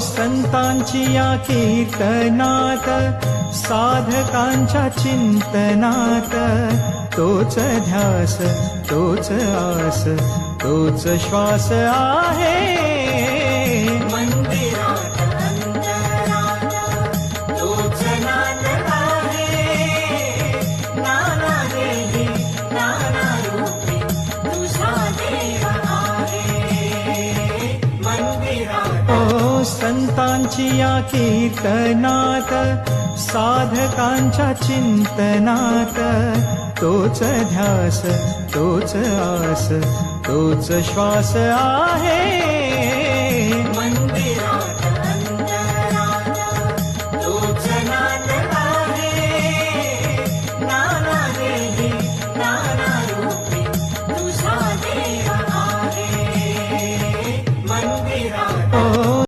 संतांची या कीर्तनात साधकांच्या चिंतनात तोच ध्यास तोच आस तोच श्वास आहे मंदिरात अंतरात तोच नाद आहे नाना देही नाना रूपी तुझा देव आहे मंदिरात संतांची या कीर्तनात साधकांच्या चिंतनात तोच ध्यास तोच आस तोच श्वास आहे